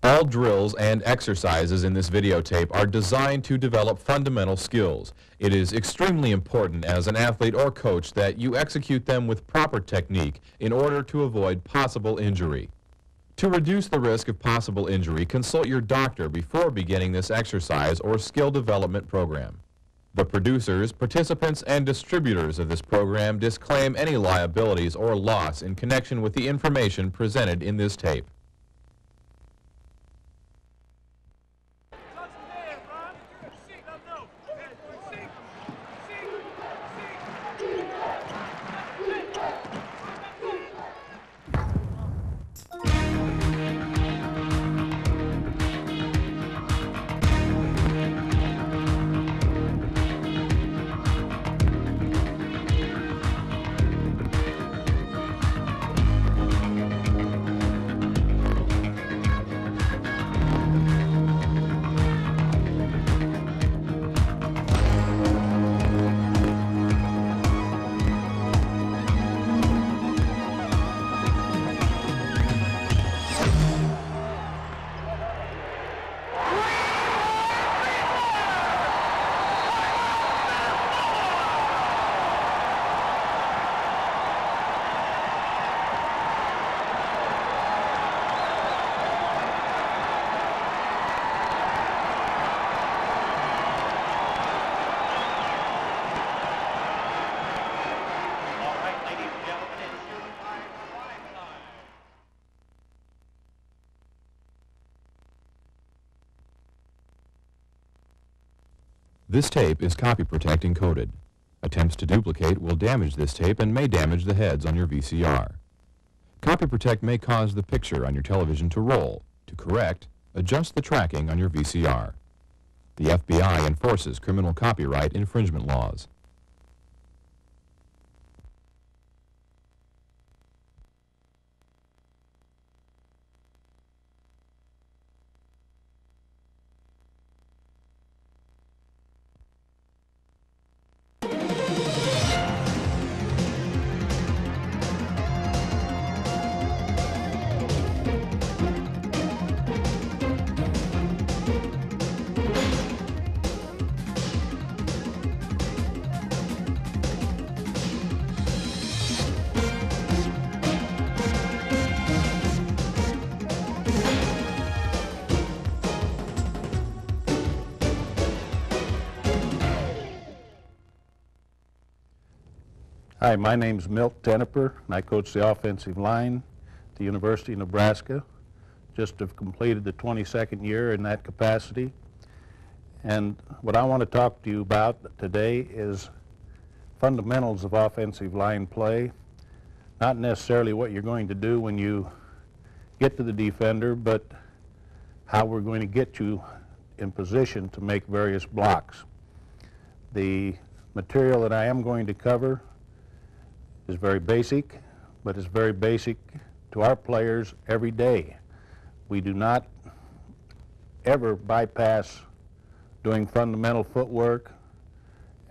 All drills and exercises in this videotape are designed to develop fundamental skills. It is extremely important as an athlete or coach that you execute them with proper technique in order to avoid possible injury. To reduce the risk of possible injury, consult your doctor before beginning this exercise or skill development program. The producers, participants, and distributors of this program disclaim any liabilities or loss in connection with the information presented in this tape. This tape is copy protect encoded. Attempts to duplicate will damage this tape and may damage the heads on your VCR. Copy protect may cause the picture on your television to roll. To correct, adjust the tracking on your VCR. The FBI enforces criminal copyright infringement laws. Hi, my name's Milt Tenneper, and I coach the offensive line at the University of Nebraska. Just have completed the 22nd year in that capacity. And what I want to talk to you about today is fundamentals of offensive line play. Not necessarily what you're going to do when you get to the defender, but how we're going to get you in position to make various blocks. The material that I am going to cover is very basic, but it's very basic to our players every day. We do not ever bypass doing fundamental footwork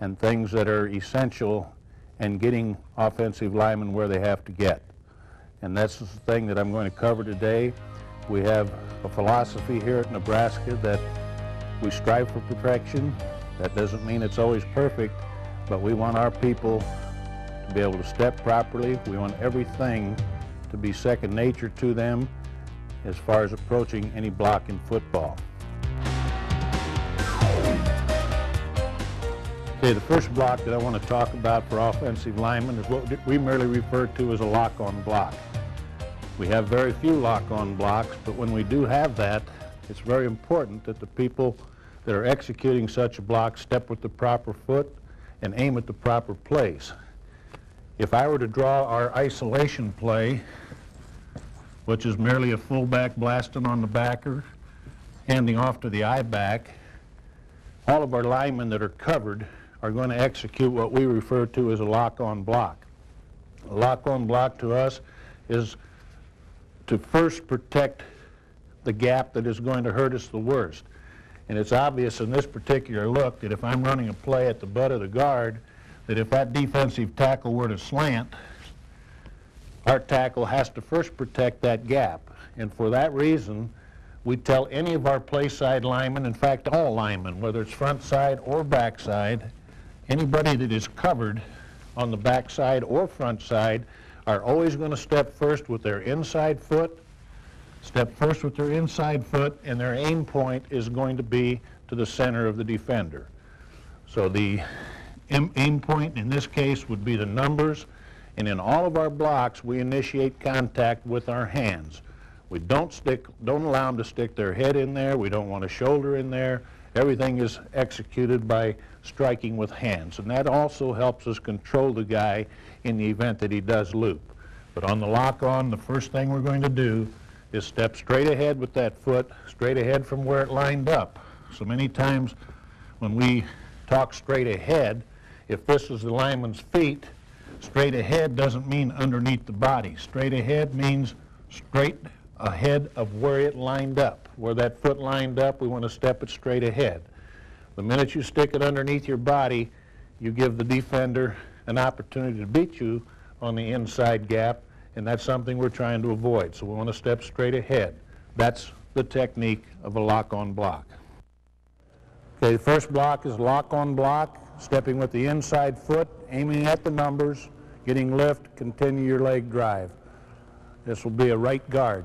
and things that are essential in getting offensive linemen where they have to get. And that's the thing that I'm going to cover today. We have a philosophy here at Nebraska that we strive for perfection. That doesn't mean it's always perfect, but we want our people to be able to step properly. We want everything to be second nature to them as far as approaching any block in football. Okay, the first block that I want to talk about for offensive linemen is what we merely refer to as a lock-on block. We have very few lock-on blocks, but when we do have that, it's very important that the people that are executing such a block step with the proper foot and aim at the proper place. If I were to draw our isolation play, which is merely a fullback blasting on the backer, handing off to the I-back, all of our linemen that are covered are going to execute what we refer to as a lock-on block. A lock-on block to us is to first protect the gap that is going to hurt us the worst. And it's obvious in this particular look that if I'm running a play at the butt of the guard, that if that defensive tackle were to slant, our tackle has to first protect that gap. And for that reason, we tell any of our play side linemen, in fact all linemen, whether it's front side or back side, anybody that is covered on the back side or front side are always going to step first with their inside foot, and their aim point is going to be to the center of the defender. So the aim point in this case would be the numbers, and in all of our blocks we initiate contact with our hands. We don't allow them to stick their head in there. We don't want a shoulder in there. Everything is executed by striking with hands, and that also helps us control the guy in the event that he does loop. But on the lock-on, the first thing we're going to do is step straight ahead with that foot, straight ahead from where it lined up. So many times when we talk straight ahead, if this is the lineman's feet, straight ahead doesn't mean underneath the body. Straight ahead means straight ahead of where it lined up. Where that foot lined up, we want to step it straight ahead. The minute you stick it underneath your body, you give the defender an opportunity to beat you on the inside gap, and that's something we're trying to avoid. So we want to step straight ahead. That's the technique of a lock-on block. Okay, the first block is lock-on block, stepping with the inside foot, aiming at the numbers, getting lift, continue your leg drive. This will be a right guard.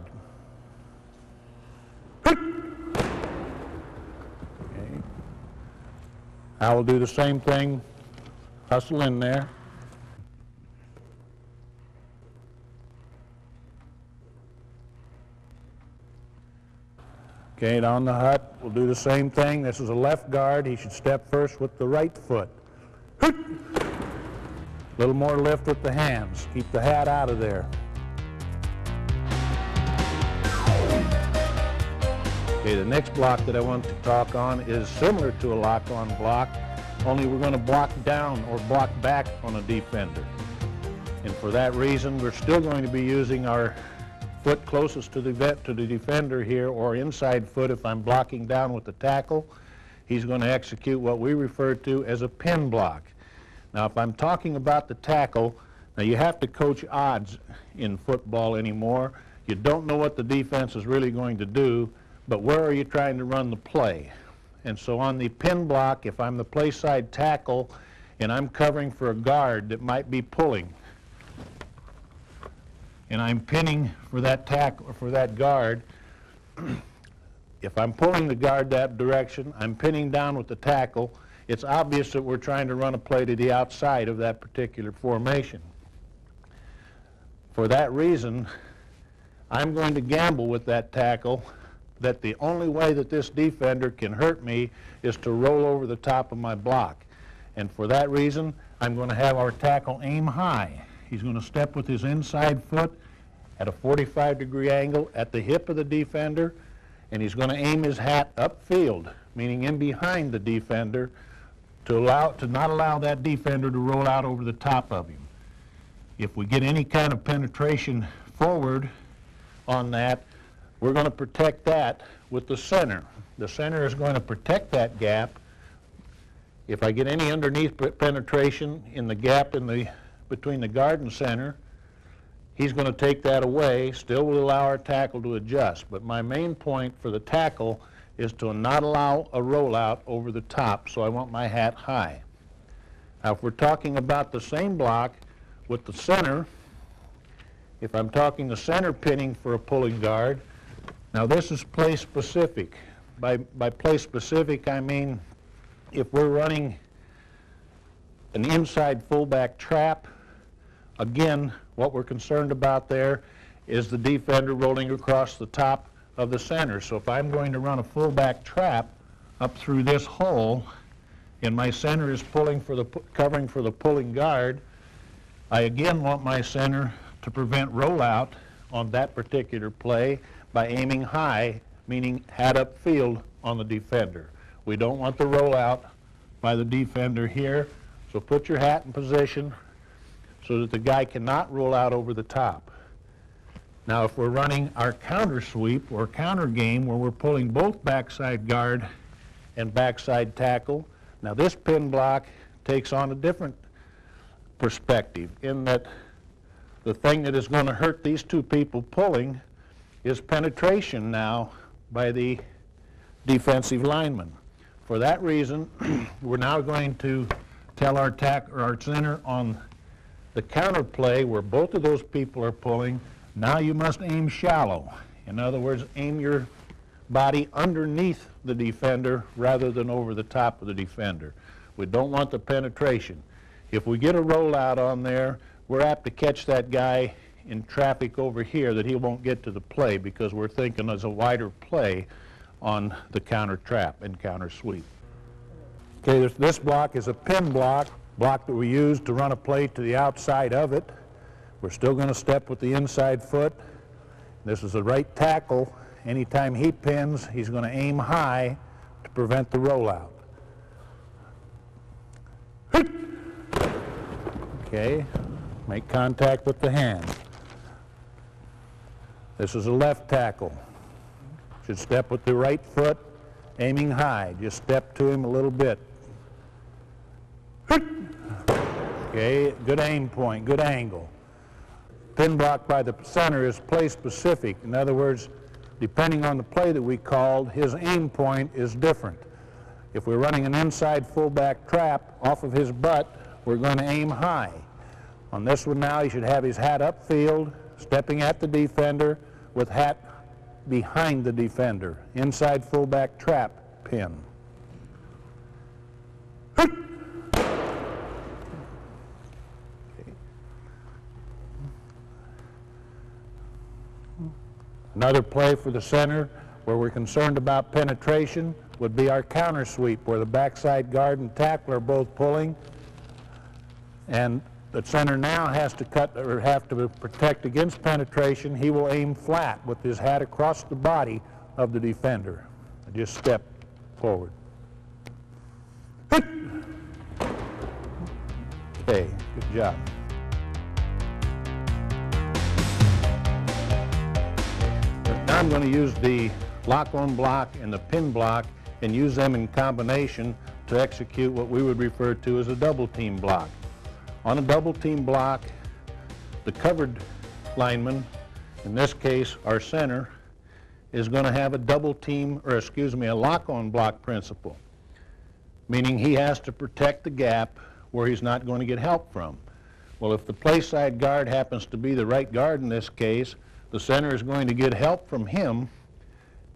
Okay. I will do the same thing, hustle in there. Okay, down the hut, we'll do the same thing. This is a left guard. He should step first with the right foot. A little more lift with the hands. Keep the hat out of there. Okay, the next block that I want to talk on is similar to a lock-on block, only we're going to block down or block back on a defender. And for that reason, we're still going to be using our foot closest to the defender here, or inside foot if I'm blocking down with the tackle. He's going to execute what we refer to as a pin block. Now, if I'm talking about the tackle, now you have to coach odds in football anymore. You don't know what the defense is really going to do, but where are you trying to run the play? And so on the pin block, if I'm the play side tackle and I'm covering for a guard that might be pulling, and I'm pinning for that tackle or for that guard, if I'm pulling the guard that direction, I'm pinning down with the tackle, it's obvious that we're trying to run a play to the outside of that particular formation. For that reason, I'm going to gamble with that tackle that the only way that this defender can hurt me is to roll over the top of my block. And for that reason, I'm going to have our tackle aim high. He's going to step with his inside foot at a 45-degree angle at the hip of the defender, and he's going to aim his hat upfield, meaning in behind the defender, to not allow that defender to roll out over the top of him. If we get any kind of penetration forward on that, we're going to protect that with the center. The center is going to protect that gap. If I get any underneath penetration in the gap between the guard and center, he's going to take that away, still will allow our tackle to adjust. But my main point for the tackle is to not allow a rollout over the top, so I want my hat high. Now, if we're talking about the same block with the center, if I'm talking the center pinning for a pulling guard, now this is play specific. By play specific, I mean if we're running an inside fullback trap, again, what we're concerned about there is the defender rolling across the top of the center. So if I'm going to run a fullback trap up through this hole, and my center is covering for the pulling guard, I again want my center to prevent rollout on that particular play by aiming high, meaning hat upfield on the defender. We don't want the rollout by the defender here, so put your hat in position so that the guy cannot roll out over the top. Now, if we're running our counter sweep or counter game where we're pulling both backside guard and backside tackle, now this pin block takes on a different perspective in that the thing that is going to hurt these two people pulling is penetration now by the defensive lineman. For that reason, we're now going to tell our center on the counter play where both of those people are pulling, now you must aim shallow. In other words, aim your body underneath the defender rather than over the top of the defender. We don't want the penetration. If we get a rollout on there, we're apt to catch that guy in traffic over here that he won't get to the play because we're thinking there's a wider play on the counter trap and counter sweep. Okay, this block is a pin block that we use to run a play to the outside of it. We're still going to step with the inside foot. This is the right tackle. Anytime he pins, he's going to aim high to prevent the rollout. Okay, make contact with the hand. This is a left tackle. Should step with the right foot, aiming high. Just step to him a little bit. Okay, good aim point, good angle. Pin block by the center is play specific. In other words, depending on the play that we called, his aim point is different. If we're running an inside fullback trap off of his butt, we're going to aim high. On this one now, he should have his hat upfield, stepping at the defender with hat behind the defender. Inside fullback trap pin. Another play for the center where we're concerned about penetration would be our counter sweep, where the backside guard and tackle are both pulling, and the center now has to have to protect against penetration. He will aim flat with his hat across the body of the defender. Just step forward. Okay, good job. Now I'm going to use the lock-on block and the pin block and use them in combination to execute what we would refer to as a double team block. On a double team block, the covered lineman, in this case our center, is going to have a a lock-on block principle, meaning he has to protect the gap where he's not going to get help from. Well, if the play side guard happens to be the right guard in this case, the center is going to get help from him.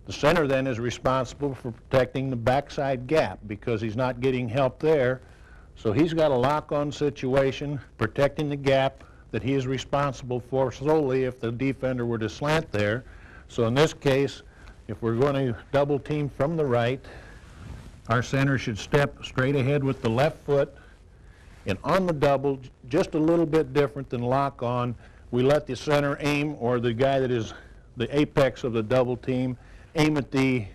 The center then is responsible for protecting the backside gap because he's not getting help there. So he's got a lock-on situation protecting the gap that he is responsible for solely if the defender were to slant there. So in this case, if we're going to double team from the right, our center should step straight ahead with the left foot, and on the double, just a little bit different than lock-on, we let the center aim, or the guy that is the apex of the double team, aim at the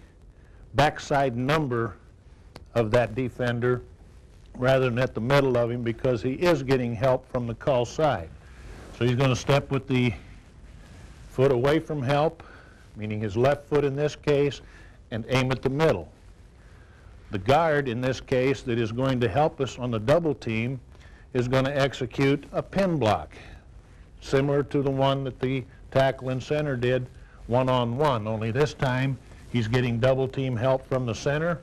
backside number of that defender rather than at the middle of him, because he is getting help from the call side. So he's going to step with the foot away from help, meaning his left foot in this case, and aim at the middle. The guard in this case that is going to help us on the double team is going to execute a pin block, similar to the one that the tackle and center did one-on-one, only this time he's getting double team help from the center.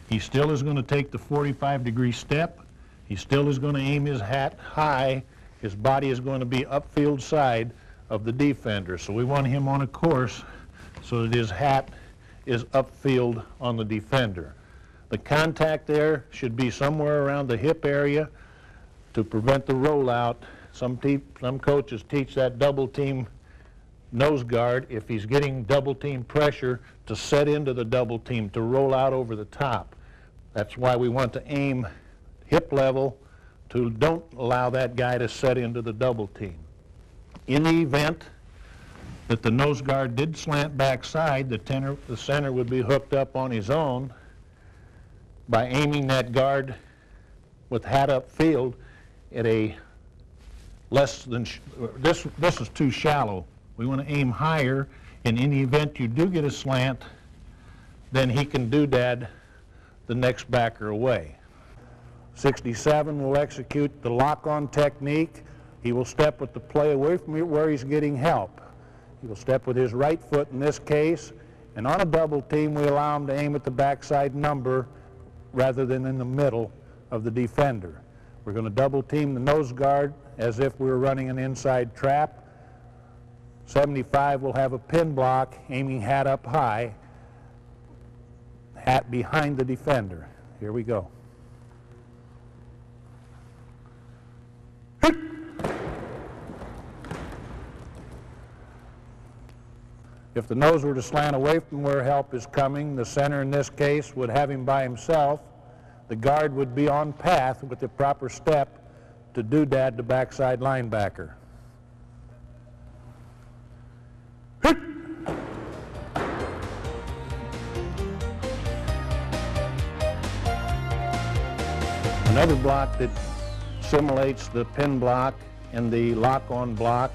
He still is going to take the 45-degree step. He still is going to aim his hat high. His body is going to be upfield side of the defender. So we want him on a course so that his hat is upfield on the defender. The contact there should be somewhere around the hip area to prevent the rollout. Some coaches teach that double team nose guard, if he's getting double team pressure, to set into the double team, to roll out over the top. That's why we want to aim hip level to don't allow that guy to set into the double team. In the event that the nose guard did slant backside, the center would be hooked up on his own by aiming that guard with hat upfield at a less than, this is too shallow. We want to aim higher, and in the event you do get a slant, then he can doodad the next backer away. 67 will execute the lock-on technique. He will step with the play away from where he's getting help. He will step with his right foot in this case, And on a double team, we allow them to aim at the backside number rather than in the middle of the defender. We're going to double team the nose guard as if we were running an inside trap. 75 will have a pin block, aiming hat up high, hat behind the defender. Here we go. If the nose were to slant away from where help is coming, the center in this case would have him by himself. The guard would be on path with the proper step to doodad the backside linebacker. Another block that simulates the pin block and the lock-on block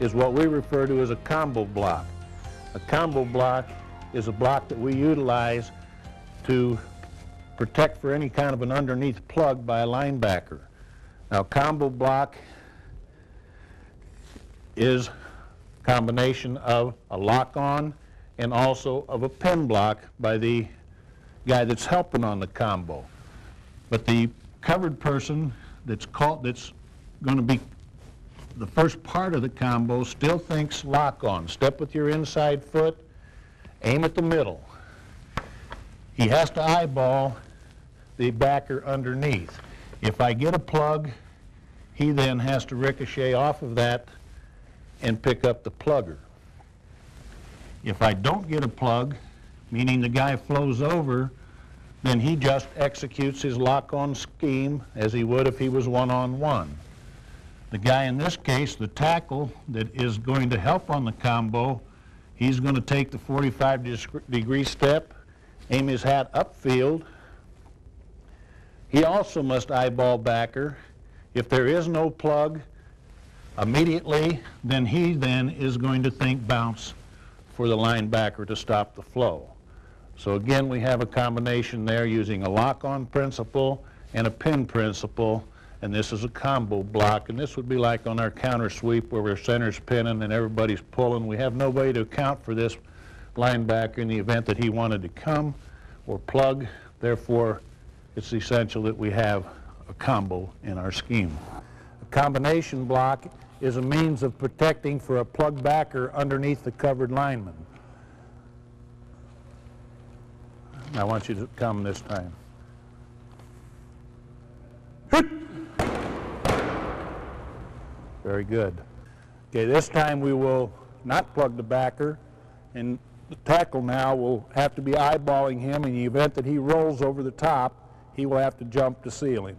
is what we refer to as a combo block. A combo block is a block that we utilize to protect for any kind of an underneath plug by a linebacker. Now, combo block is a combination of a lock-on and also of a pin block by the guy that's helping on the combo. But the covered person that's going to be the first part of the combo still thinks lock-on. Step with your inside foot, aim at the middle. He has to eyeball the backer underneath. If I get a plug, he then has to ricochet off of that and pick up the plugger. If I don't get a plug, meaning the guy flows over, then he just executes his lock-on scheme as he would if he was one-on-one. The guy in this case, the tackle that is going to help on the combo, he's going to take the 45-degree step, aim his hat upfield. He also must eyeball backer. If there is no plug immediately, then he is going to think bounce for the linebacker to stop the flow. So again, we have a combination there using a lock-on principle and a pin principle, and this is a combo block, and this would be like on our counter sweep where we're center's pinning and everybody's pulling. We have no way to account for this linebacker in the event that he wanted to come or plug. Therefore, it's essential that we have a combo in our scheme. A combination block is a means of protecting for a plug backer underneath the covered lineman. I want you to come this time. Very good. Okay, this time we will not plug the backer, and the tackle now will have to be eyeballing him. In the event that he rolls over the top, he will have to jump to seal him.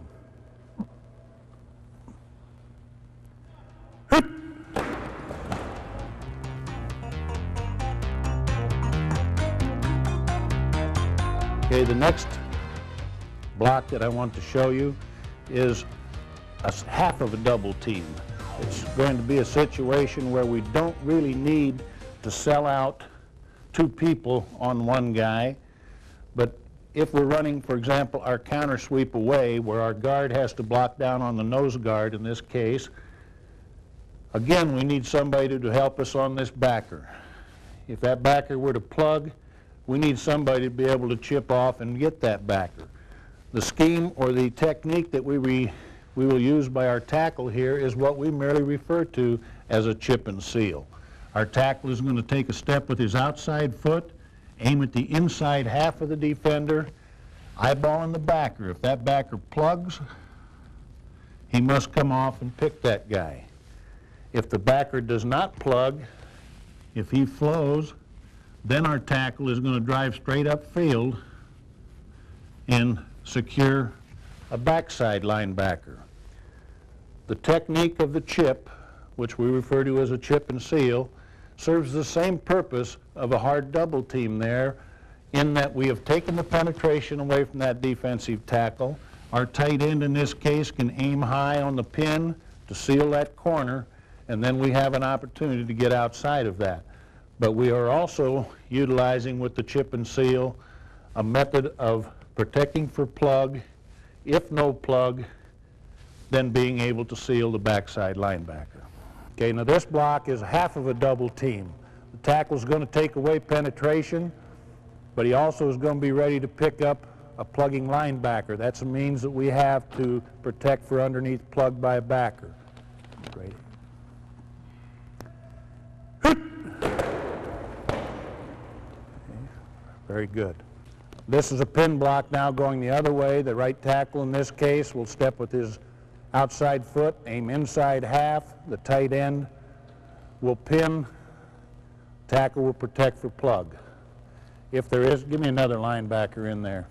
Okay, the next block that I want to show you is half of a double team. It's going to be a situation where we don't really need to sell out two people on one guy, but if we're running, for example, our counter sweep away, where our guard has to block down on the nose guard in this case, again, we need somebody to help us on this backer. If that backer were to plug, we need somebody to be able to chip off and get that backer. The scheme or the technique that we will use by our tackle here is what we merely refer to as a chip and seal. Our tackle is going to take a step with his outside foot, aim at the inside half of the defender, eyeballing the backer. If that backer plugs, he must come off and pick that guy. If the backer does not plug, if he flows, then our tackle is going to drive straight upfield and secure a backside linebacker. The technique of the chip, which we refer to as a chip and seal, serves the same purpose of a hard double team there, in that we have taken the penetration away from that defensive tackle. Our tight end in this case can aim high on the pin to seal that corner, and then we have an opportunity to get outside of that. But we are also utilizing with the chip and seal a method of protecting for plug. If no plug, then being able to seal the backside linebacker. Okay, now this block is half of a double team. The tackle's going to take away penetration, but he also is going to be ready to pick up a plugging linebacker. That's a means that we have to protect for underneath plug by a backer. Great. Very good. This is a pin block now going the other way. The right tackle in this case will step with his outside foot, aim inside half. The tight end will pin. Tackle will protect for plug. If there is, give me another linebacker in there.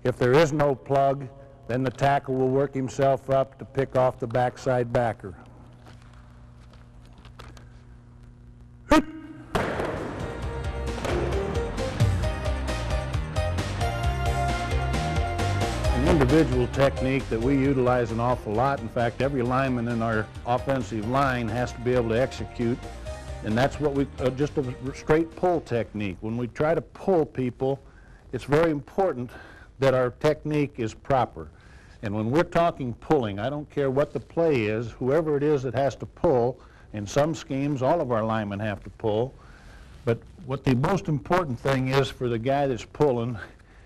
If there is no plug, then the tackle will work himself up to pick off the backside backer. An individual technique that we utilize an awful lot. In fact, every lineman in our offensive line has to be able to execute, and that's what we, just a straight pull technique. When we try to pull people, it's very important that our technique is proper. And when we're talking pulling, I don't care what the play is, whoever it is that has to pull, in some schemes all of our linemen have to pull, but what the most important thing is for the guy that's pulling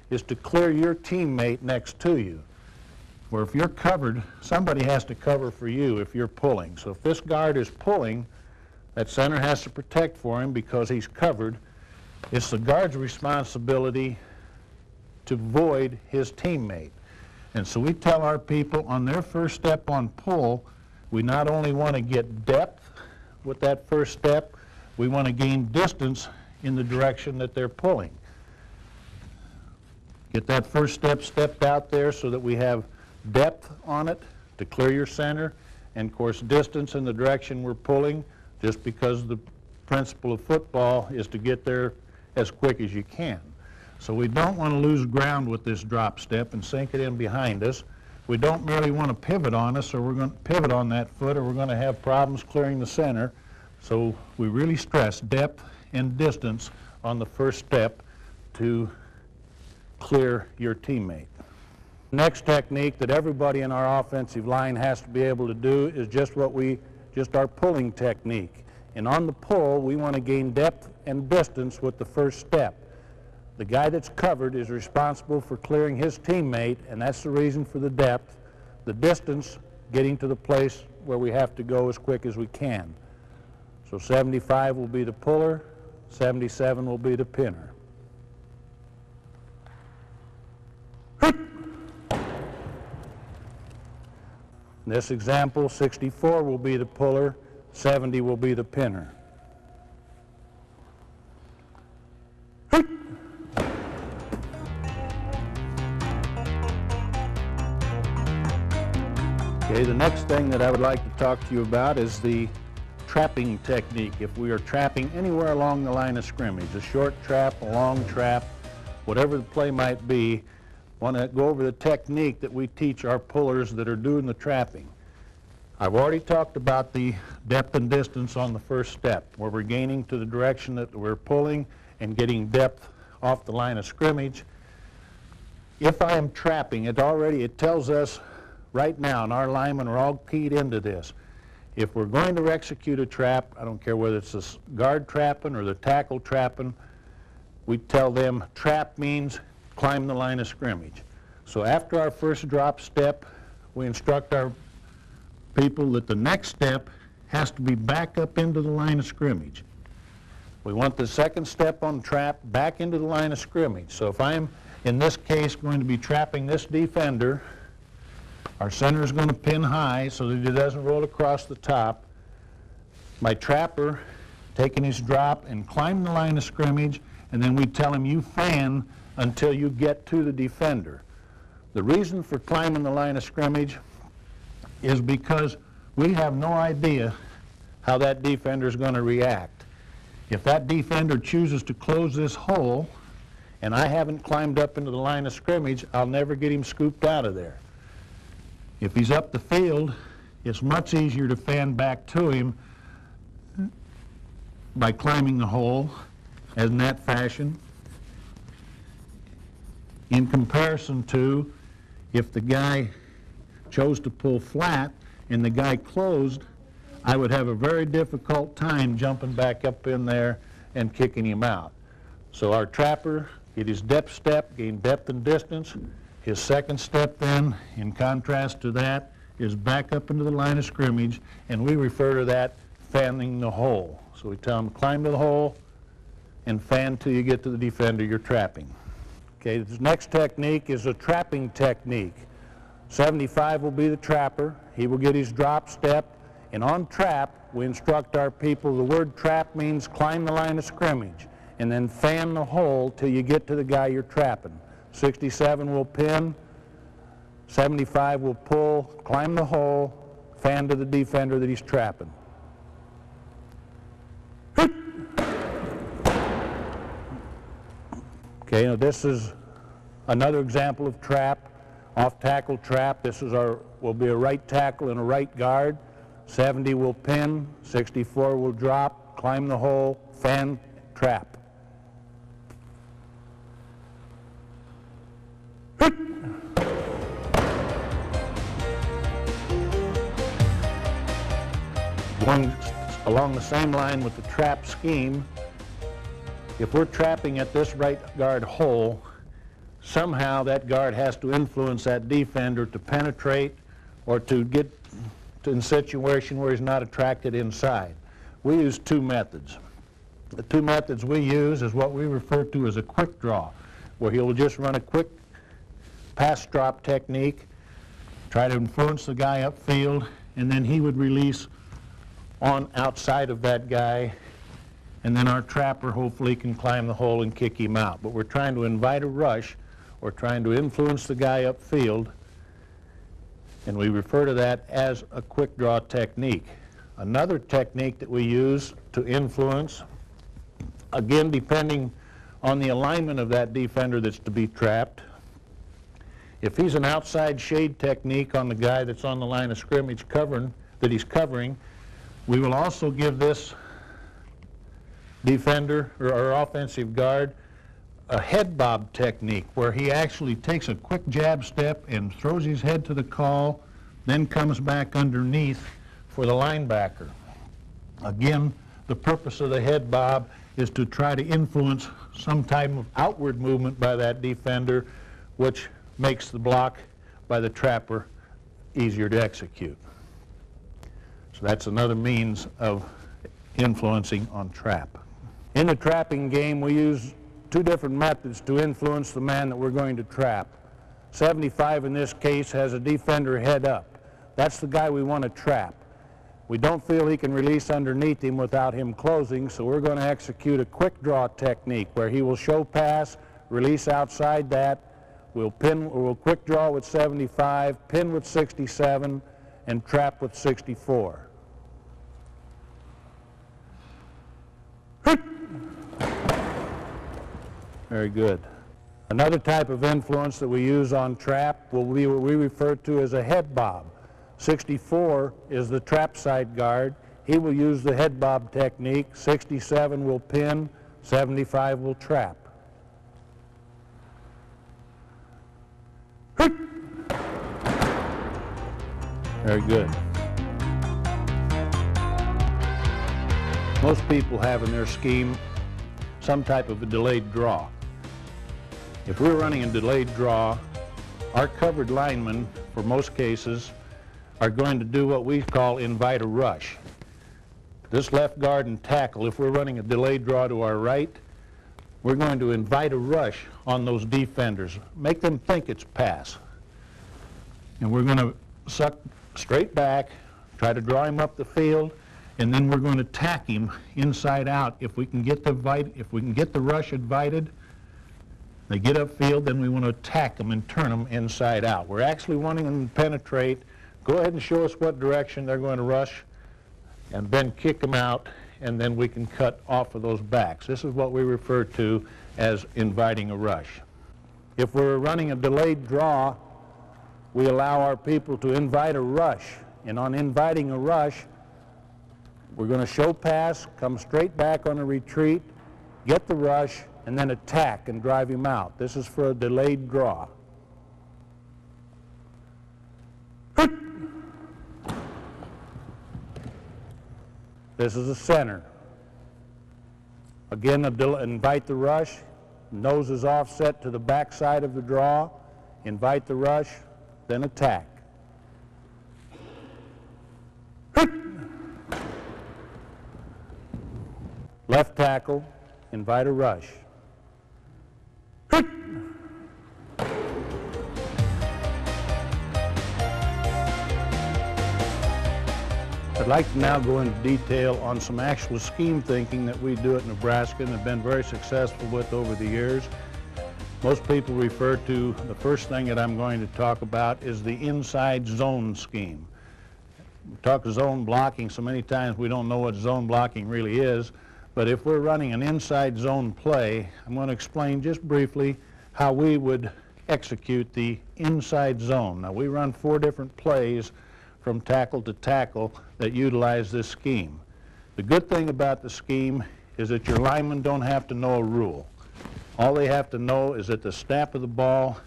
is to clear your teammate next to you. Where if you're covered, somebody has to cover for you if you're pulling. So if this guard is pulling, that center has to protect for him because he's covered. It's the guard's responsibility to void his teammate. And so we tell our people on their first step on pull, we not only want to get depth with that first step, we want to gain distance in the direction that they're pulling. Get that first step stepped out there so that we have depth on it to clear your center, and of course distance in the direction we're pulling, just because the principle of football is to get there as quick as you can. So we don't want to lose ground with this drop step and sink it in behind us. We don't merely want to pivot on us, or we're going to pivot on that foot, or we're going to have problems clearing the center. So we really stress depth and distance on the first step to clear your teammate. Next technique that everybody in our offensive line has to be able to do is just our pulling technique. And on the pull, we want to gain depth and distance with the first step. The guy that's covered is responsible for clearing his teammate, and that's the reason for the depth. The distance, getting to the place where we have to go as quick as we can. So 75 will be the puller, 77 will be the pinner. In this example, 64 will be the puller, 70 will be the pinner. Okay, the next thing that I would like to talk to you about is the trapping technique. If we are trapping anywhere along the line of scrimmage, a short trap, a long trap, whatever the play might be, I want to go over the technique that we teach our pullers that are doing the trapping. I've already talked about the depth and distance on the first step, where we're gaining to the direction that we're pulling and getting depth off the line of scrimmage. If I am trapping, it tells us right now, and our linemen are all keyed into this. If we're going to execute a trap, I don't care whether it's the guard trapping or the tackle trapping, we tell them trap means climb the line of scrimmage. So after our first drop step, we instruct our people that the next step has to be back up into the line of scrimmage. We want the second step on trap back into the line of scrimmage. So if I'm, in this case, going to be trapping this defender, our center is going to pin high so that he doesn't roll across the top. My trapper taking his drop and climb the line of scrimmage, and then we tell him you fan until you get to the defender. The reason for climbing the line of scrimmage is because we have no idea how that defender is going to react. If that defender chooses to close this hole and I haven't climbed up into the line of scrimmage, I'll never get him scooped out of there. If he's up the field, it's much easier to fan back to him by climbing the hole in that fashion, in comparison to if the guy chose to pull flat and the guy closed, I would have a very difficult time jumping back up in there and kicking him out. So our trapper, get his depth step, gain depth and distance. His second step then, in contrast to that, is back up into the line of scrimmage, and we refer to that fanning the hole. So we tell him climb to the hole and fan till you get to the defender you're trapping. Okay, this next technique is a trapping technique. 75 will be the trapper. He will get his drop step, and on trap, we instruct our people, the word trap means climb the line of scrimmage, and then fan the hole till you get to the guy you're trapping. 67 will pin, 75 will pull, climb the hole, fan to the defender that he's trapping. Okay, now this is another example of trap, off-tackle trap. This is will be a right tackle and a right guard. 70 will pin, 64 will drop, climb the hole, fan, trap. Going along the same line with the trap scheme, if we're trapping at this right guard hole, somehow that guard has to influence that defender to penetrate or to get in a situation where he's not attracted inside. We use two methods. The two methods we use is what we refer to as a quick draw, where he'll just run a quick pass drop technique, try to influence the guy upfield, and then he would release on outside of that guy, and then our trapper hopefully can climb the hole and kick him out. But we're trying to invite a rush, or trying to influence the guy upfield, and we refer to that as a quick draw technique. Another technique that we use to influence, again depending on the alignment of that defender that's to be trapped. If he's an outside shade technique on the guy that's on the line of scrimmage that he's covering, we will also give this defender or our offensive guard a head bob technique, where he actually takes a quick jab step and throws his head to the call, then comes back underneath for the linebacker. Again, the purpose of the head bob is to try to influence some type of outward movement by that defender, which makes the block by the trapper easier to execute. So that's another means of influencing on trap. In the trapping game, we use two different methods to influence the man that we're going to trap. 75 in this case has a defender head up. That's the guy we want to trap. We don't feel he can release underneath him without him closing, so we're going to execute a quick draw technique where he will show pass, release outside that, we'll quick draw with 75, pin with 67, and trap with 64. Very good. Another type of influence that we use on trap will be what we refer to as a head bob. 64 is the trap side guard. He will use the head bob technique. 67 will pin, 75 will trap. Very good. Most people have in their scheme some type of a delayed draw. If we're running a delayed draw, our covered linemen, for most cases, are going to do what we call invite a rush. This left guard and tackle, if we're running a delayed draw to our right, we're going to invite a rush on those defenders, make them think it's pass. And we're going to suck straight back, try to draw him up the field, and then we're going to tack him inside out. If we can get the rush invited, they get upfield, then we want to attack them and turn them inside out. We're actually wanting them to penetrate. Go ahead and show us what direction they're going to rush, and then kick them out, and then we can cut off of those backs. This is what we refer to as inviting a rush. If we're running a delayed draw, we allow our people to invite a rush. And on inviting a rush, we're going to show pass, come straight back on a retreat, get the rush, and then attack and drive him out. This is for a delayed draw. This is the center. Again, invite the rush. Nose is offset to the back side of the draw. Invite the rush, then attack. Left tackle, invite a rush. I'd like to now go into detail on some actual scheme thinking that we do at Nebraska and have been very successful with over the years. Most people refer to the first thing that I'm going to talk about is the inside zone scheme. We talk zone blocking so many times we don't know what zone blocking really is, but if we're running an inside zone play, I'm going to explain just briefly how we would execute the inside zone. Now, we run 4 different plays from tackle to tackle that utilize this scheme. The good thing about the scheme is that your linemen don't have to know a rule. All they have to know is at the snap of the ball,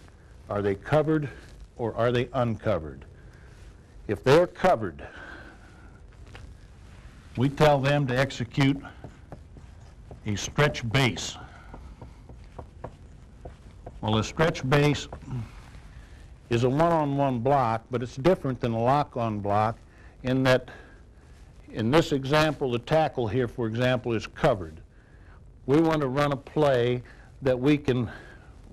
are they covered or are they uncovered? If they're covered, we tell them to execute a stretch base. Well, a stretch base is a one-on-one block, but it's different than a lock-on block in that, in this example, the tackle here, for example, is covered. We want to run a play that we can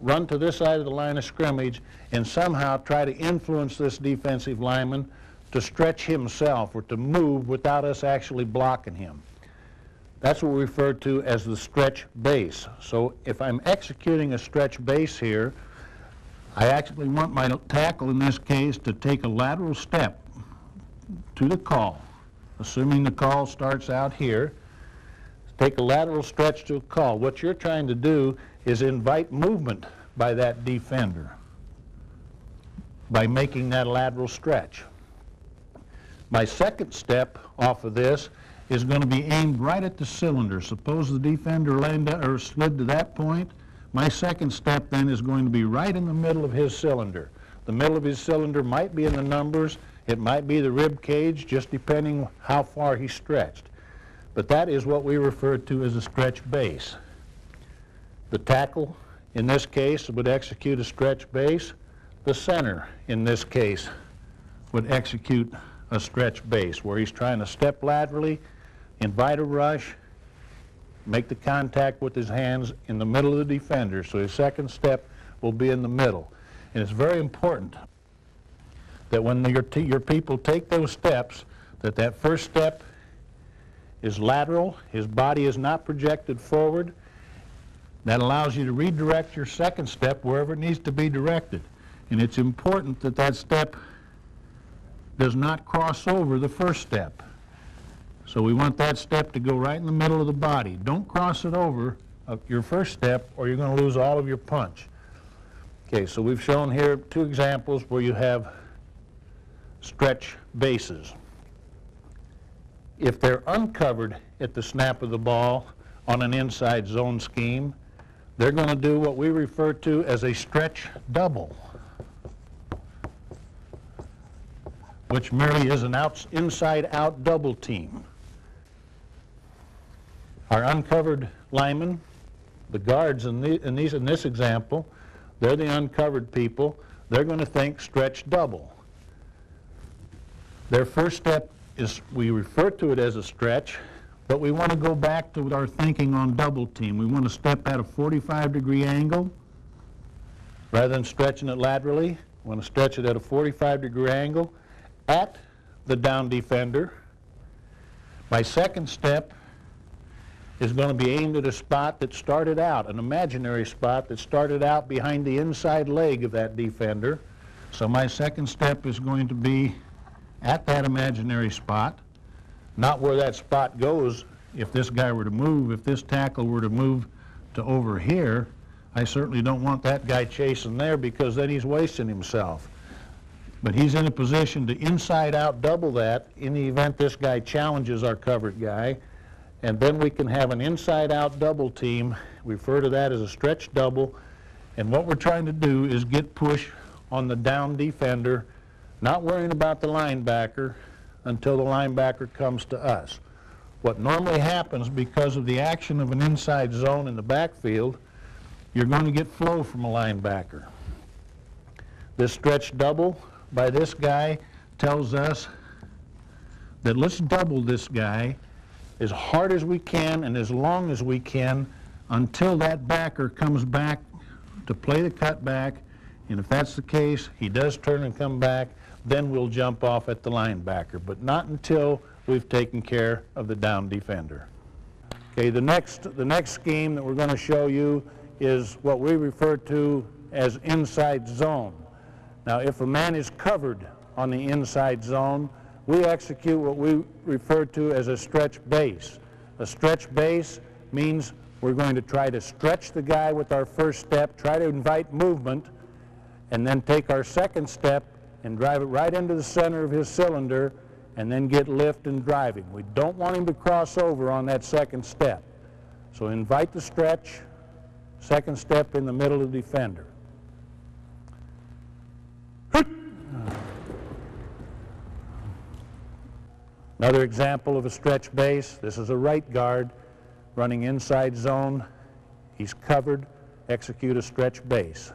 run to this side of the line of scrimmage and somehow try to influence this defensive lineman to stretch himself or to move without us actually blocking him. That's what we refer to as the stretch base. So if I'm executing a stretch base here, I actually want my tackle in this case to take a lateral step to the call, assuming the call starts out here. Take a lateral stretch to a call. What you're trying to do is invite movement by that defender by making that lateral stretch. My second step off of this is going to be aimed right at the cylinder. Suppose the defender slid to that point. My second step then is going to be right in the middle of his cylinder. The middle of his cylinder might be in the numbers, it might be the rib cage, just depending how far he stretched. But that is what we refer to as a stretch base. The tackle, in this case, would execute a stretch base. The center, in this case, would execute a stretch base, where he's trying to step laterally, invite a rush, make the contact with his hands in the middle of the defender. So his second step will be in the middle. And it's very important that when your people take those steps, that first step is lateral, his body is not projected forward. That allows you to redirect your second step wherever it needs to be directed. And it's important that that step does not cross over the first step. So we want that step to go right in the middle of the body. Don't cross it over your first step or you're going to lose all of your punch. Okay, so we've shown here 2 examples where you have stretch bases. If they're uncovered at the snap of the ball on an inside zone scheme, they're going to do what we refer to as a stretch double, which merely is an inside-out double team. Our uncovered linemen, the guards in this example, they're the uncovered people. They're going to think stretch double. Their first step is, we refer to it as a stretch, but we want to go back to our thinking on double team. We want to step at a 45-degree angle. Rather than stretching it laterally, we want to stretch it at a 45-degree angle at the down defender. My second step is going to be aimed at a spot that started out, an imaginary spot that started out behind the inside leg of that defender. So my second step is going to be at that imaginary spot, not where that spot goes. If this guy were to move, if this tackle were to move to over here, I certainly don't want that guy chasing there because then he's wasting himself. But he's in a position to inside out double that in the event this guy challenges our covered guy. And then we can have an inside-out double team. We refer to that as a stretch double. And what we're trying to do is get push on the down defender, not worrying about the linebacker until the linebacker comes to us. What normally happens because of the action of an inside zone in the backfield, you're going to get flow from a linebacker. This stretch double by this guy tells us that let's double this guy as hard as we can and as long as we can until that backer comes back to play the cutback, and if that's the case, he does turn and come back, then we'll jump off at the linebacker, but not until we've taken care of the down defender. Okay, the next scheme that we're going to show you is what we refer to as inside zone. Now, if a man is covered on the inside zone, we execute what we refer to as a stretch base. A stretch base means we're going to try to stretch the guy with our first step, try to invite movement, and then take our second step and drive it right into the center of his cylinder and then get lift and driving. We don't want him to cross over on that second step. So invite the stretch, second step in the middle of the defender. Another example of a stretch base, this is a right guard running inside zone. He's covered, execute a stretch base.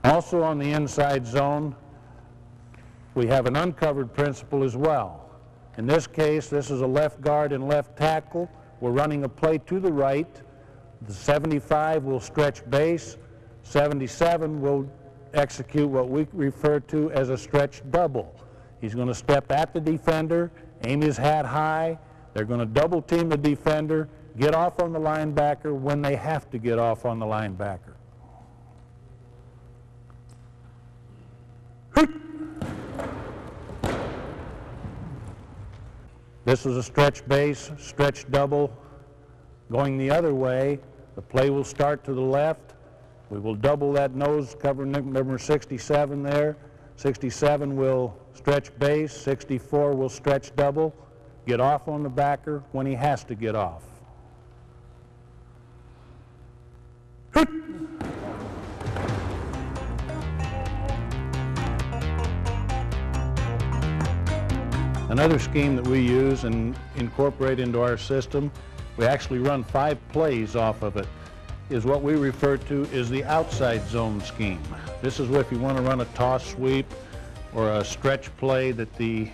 Also on the inside zone, we have an uncovered principle as well. In this case, this is a left guard and left tackle. We're running a play to the right. The 75 will stretch base. 77 will execute what we refer to as a stretch double. He's going to step at the defender, aim his hat high. They're going to double team the defender, get off on the linebacker when they have to get off on the linebacker. This is a stretch base, stretch double. Going the other way, the play will start to the left. We will double that nose, cover number 67 there. 67 will stretch base, 64 will stretch double, get off on the backer when he has to get off. Another scheme that we use and incorporate into our system, we actually run 5 plays off of it, is what we refer to as the outside zone scheme. This is if you want to run a toss sweep or a stretch play that the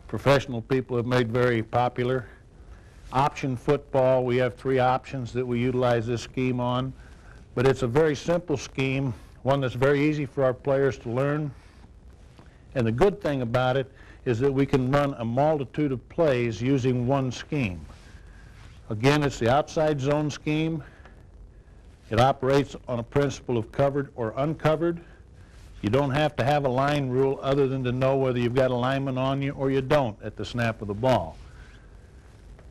professional people have made very popular. Option football, we have 3 options that we utilize this scheme on, but it's a very simple scheme, one that's very easy for our players to learn. And the good thing about it is that we can run a multitude of plays using one scheme. Again, it's the outside zone scheme. It operates on a principle of covered or uncovered. You don't have to have a line rule other than to know whether you've got a lineman on you or you don't at the snap of the ball.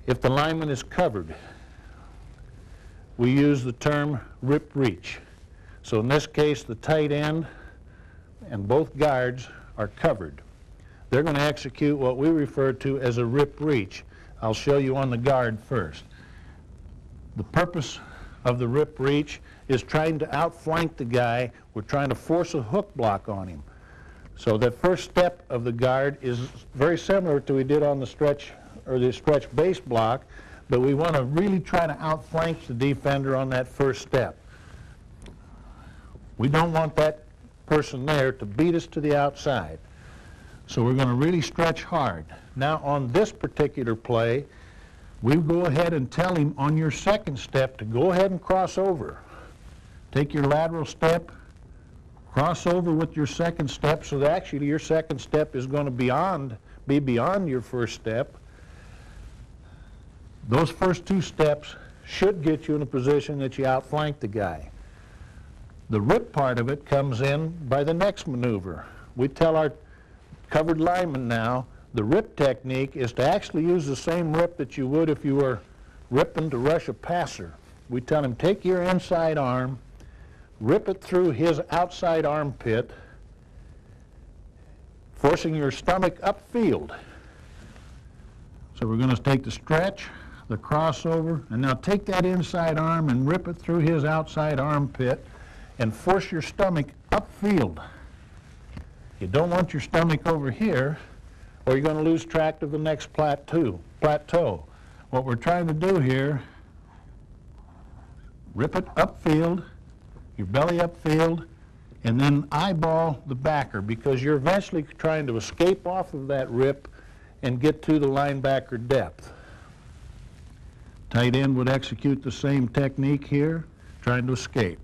If the lineman is covered, we use the term rip reach. So in this case, the tight end and both guards are covered. They're going to execute what we refer to as a rip reach. I'll show you on the guard first. The purpose of the rip reach is trying to outflank the guy. We're trying to force a hook block on him. So that first step of the guard is very similar to what we did on the stretch or the stretch base block, but we want to really try to outflank the defender on that first step. We don't want that person there to beat us to the outside. So we're going to really stretch hard. Now on this particular play, we go ahead and tell him on your second step to go ahead and cross over. Take your lateral step, cross over with your second step, so that actually your second step is going to be beyond your first step. Those first 2 steps should get you in a position that you outflank the guy. The rip part of it comes in by the next maneuver. We tell our covered lineman now, the rip technique is to actually use the same rip that you would if you were ripping to rush a passer. We tell him, take your inside arm, rip it through his outside armpit, forcing your stomach upfield. So we're going to take the stretch, the crossover, and now take that inside arm and rip it through his outside armpit and force your stomach upfield. You don't want your stomach over here, or you're going to lose track of the next plateau. What we're trying to do here, rip it upfield, your belly upfield, and then eyeball the backer, because you're eventually trying to escape off of that rip and get to the linebacker depth. Tight end would execute the same technique here, trying to escape.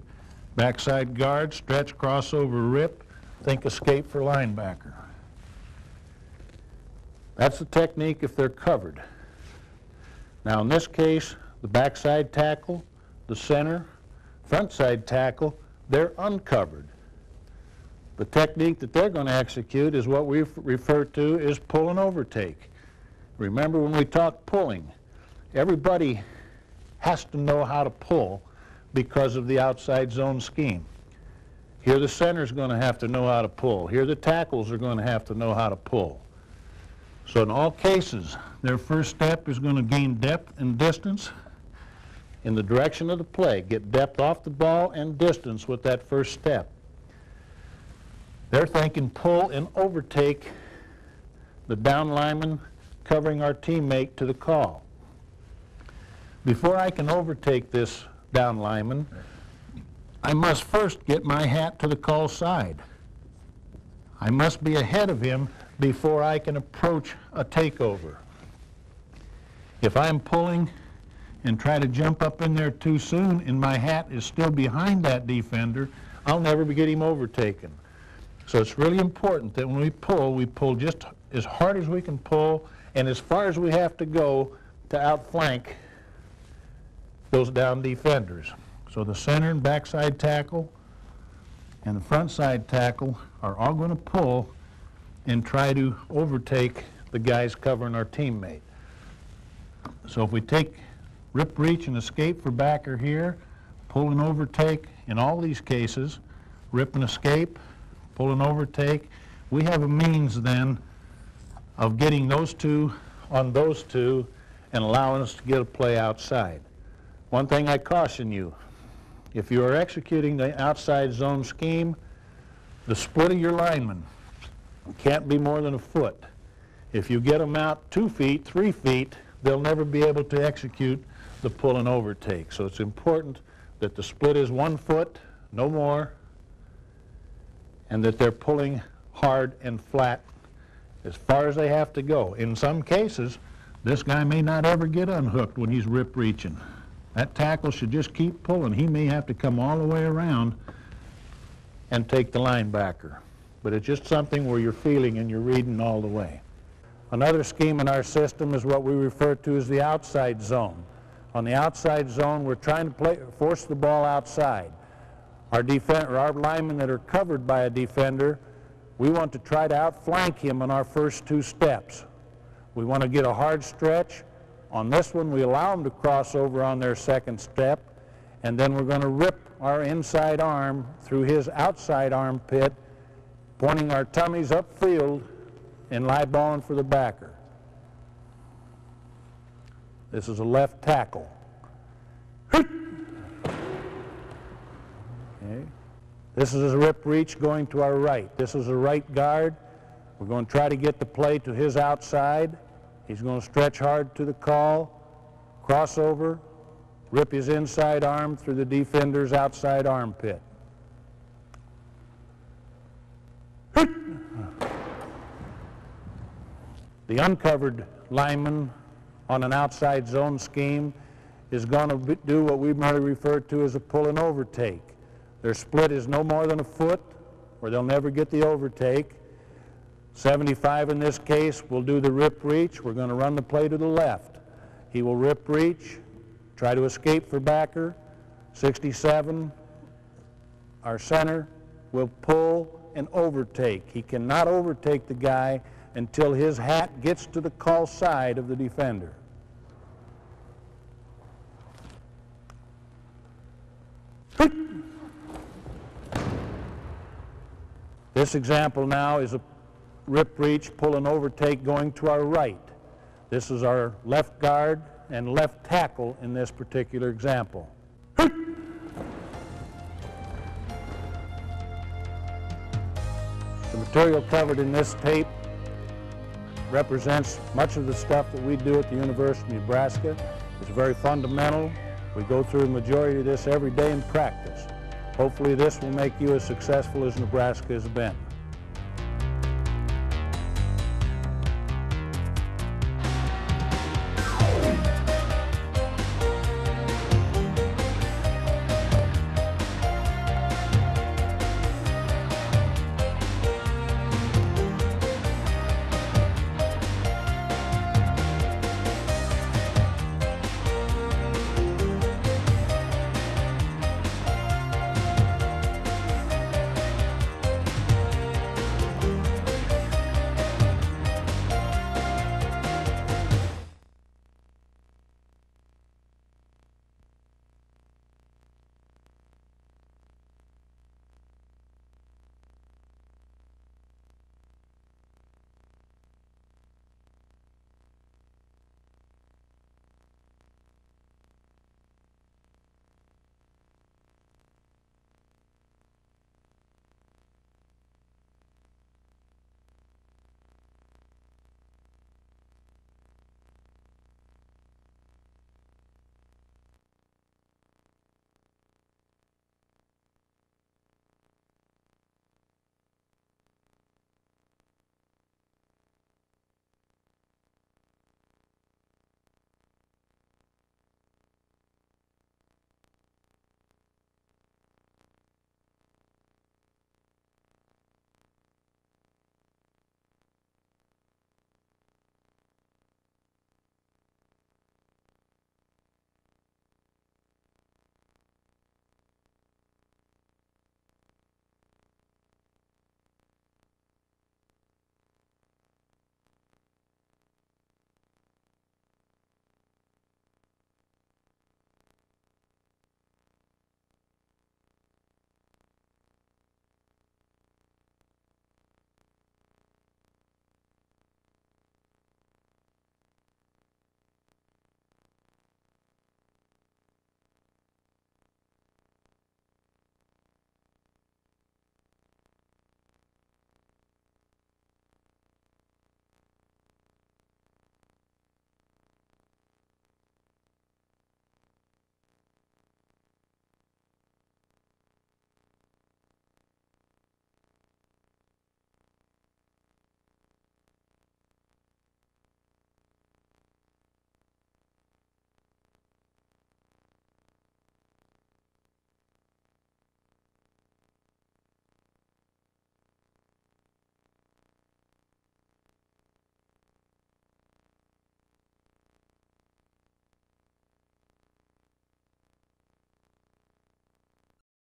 Backside guard, stretch, crossover, rip, think escape for linebacker. That's the technique if they're covered. Now in this case, the backside tackle, the center, front side tackle, they're uncovered. The technique that they're going to execute is what we refer to as pull and overtake. Remember when we talk pulling, everybody has to know how to pull because of the outside zone scheme. Here the center's going to have to know how to pull. Here the tackles are going to have to know how to pull. So in all cases, their first step is going to gain depth and distance in the direction of the play. Get depth off the ball and distance with that first step. They're thinking pull and overtake the down lineman covering our teammate to the call. Before I can overtake this down lineman, I must first get my hat to the call side. I must be ahead of him before I can approach a takeover. If I'm pulling and try to jump up in there too soon and my hat is still behind that defender, I'll never get him overtaken. So it's really important that when we pull just as hard as we can pull and as far as we have to go to outflank those down defenders. So the center and backside tackle and the front side tackle are all going to pull and try to overtake the guys covering our teammate. So if we take rip, reach, and escape for backer here, pull and overtake in all these cases, rip and escape, pull and overtake, we have a means then of getting those two on those two and allowing us to get a play outside. One thing I caution you, if you are executing the outside zone scheme, the split of your linemen can't be more than a foot. If you get them out 2 feet, 3 feet, they'll never be able to execute the pull and overtake. So it's important that the split is 1 foot, no more, and that they're pulling hard and flat as far as they have to go. In some cases, this guy may not ever get unhooked when he's rip reaching. That tackle should just keep pulling. He may have to come all the way around and take the linebacker. But it's just something where you're feeling and you're reading all the way. Another scheme in our system is what we refer to as the outside zone. On the outside zone, we're trying to force the ball outside. Our linemen that are covered by a defender, we want to try to outflank him on our first 2 steps. We want to get a hard stretch. On this one, we allow them to cross over on their second step, and then we're going to rip our inside arm through his outside armpit, pointing our tummies upfield and lie balling for the backer. This is a left tackle. Okay. This is a rip reach going to our right. This is a right guard. We're going to try to get the play to his outside. He's going to stretch hard to the call, crossover, rip his inside arm through the defender's outside armpit. The uncovered lineman on an outside zone scheme is going to do what we might refer to as a pull and overtake. Their split is no more than a foot, or they'll never get the overtake. 75 in this case will do the rip reach. We're going to run the play to the left. He will rip reach, try to escape for backer. 67, our center, will pull and overtake. He cannot overtake the guy until his hat gets to the call side of the defender. This example now is a rip reach, pull and overtake going to our right. This is our left guard and left tackle in this particular example. The material covered in this tape represents much of the stuff that we do at the University of Nebraska. It's very fundamental. We go through the majority of this every day in practice. Hopefully this will make you as successful as Nebraska has been.